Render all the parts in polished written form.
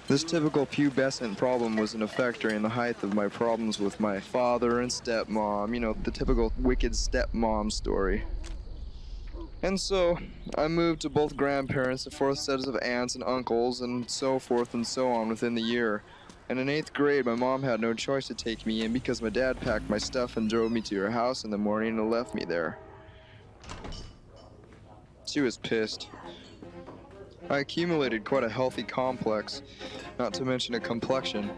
This typical pubescent problem was in effect during the height of my problems with my father and stepmom, you know, the typical wicked stepmom story. And so, I moved to both grandparents, the fourth sets of aunts and uncles, and so forth and so on within the year. And in 8th grade, my mom had no choice to take me in because my dad packed my stuff and drove me to her house in the morning and left me there. She was pissed. I accumulated quite a healthy complex, not to mention a complexion.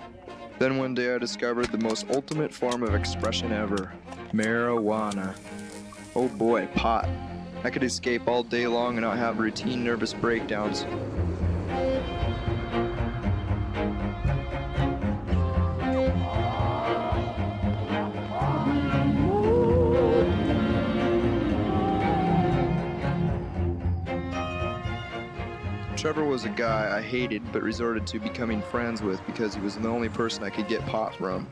Then one day I discovered the most ultimate form of expression ever, marijuana. Oh boy, pot. I could escape all day long and not have routine nervous breakdowns. Trevor was a guy I hated but resorted to becoming friends with because he was the only person I could get pot from.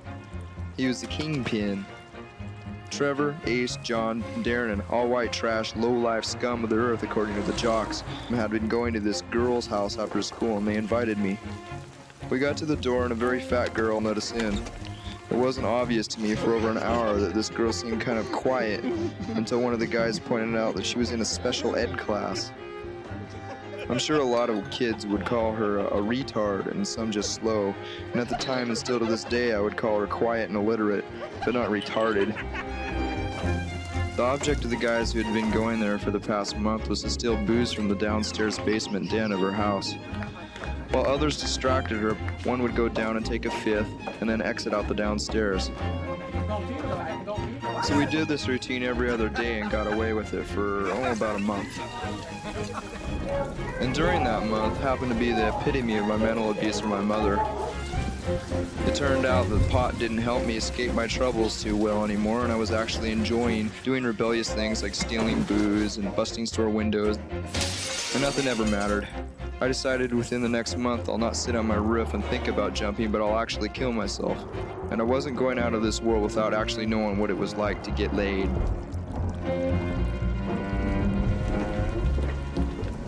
He was the kingpin. Trevor, Ace, John, and Darren, all white trash, low-life scum of the earth according to the jocks, had been going to this girl's house after school and they invited me. We got to the door and a very fat girl let us in. It wasn't obvious to me for over an hour that this girl seemed kind of quiet until one of the guys pointed out that she was in a special ed class. I'm sure a lot of kids would call her a retard and some just slow, and at the time and still to this day I would call her quiet and illiterate, but not retarded. The object of the guys who had been going there for the past month was to steal booze from the downstairs basement den of her house. While others distracted her, one would go down and take a fifth, and then exit out the downstairs. So we did this routine every other day and got away with it for about a month. And during that month happened to be the epitome of my mental abuse from my mother. It turned out that pot didn't help me escape my troubles too well anymore, and I was actually enjoying doing rebellious things like stealing booze and busting store windows, and nothing ever mattered. I decided within the next month I'll not sit on my roof and think about jumping, but I'll actually kill myself. And I wasn't going out of this world without actually knowing what it was like to get laid.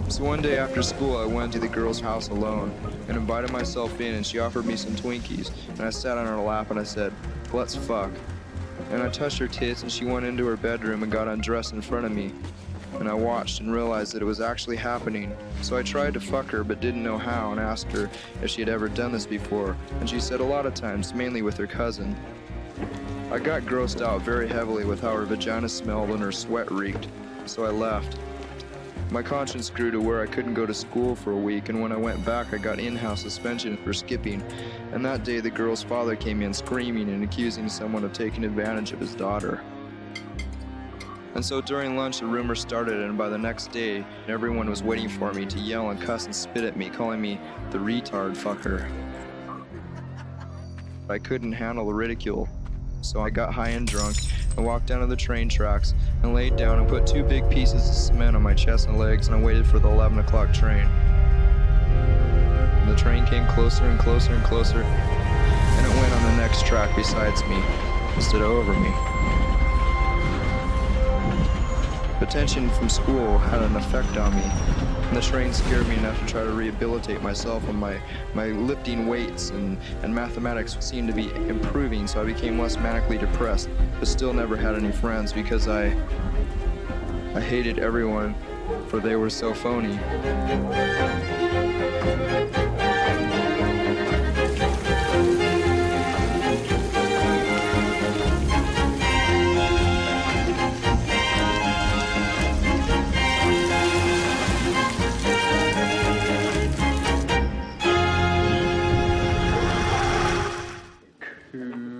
So one day after school I went to the girl's house alone and invited myself in, and she offered me some Twinkies, and I sat on her lap and I said, "Let's fuck." And I touched her tits and she went into her bedroom and got undressed in front of me. And I watched and realized that it was actually happening. So I tried to fuck her but didn't know how and asked her if she had ever done this before, and she said a lot of times, mainly with her cousin. I got grossed out very heavily with how her vagina smelled and her sweat reeked, so I left. My conscience grew to where I couldn't go to school for a week, and when I went back I got in-house suspension for skipping, and that day the girl's father came in screaming and accusing someone of taking advantage of his daughter. And so during lunch the rumor started, and by the next day everyone was waiting for me to yell and cuss and spit at me, calling me the retard fucker. I couldn't handle the ridicule, so I got high and drunk and walked down to the train tracks and laid down and put 2 big pieces of cement on my chest and legs, and I waited for the 11 o'clock train. And the train came closer and closer and closer, and it went on the next track besides me instead of over me. The tension from school had an effect on me, and the train scared me enough to try to rehabilitate myself, and my lifting weights and mathematics seemed to be improving, so I became less manically depressed, but still never had any friends because I hated everyone, for they were so phony. Cool.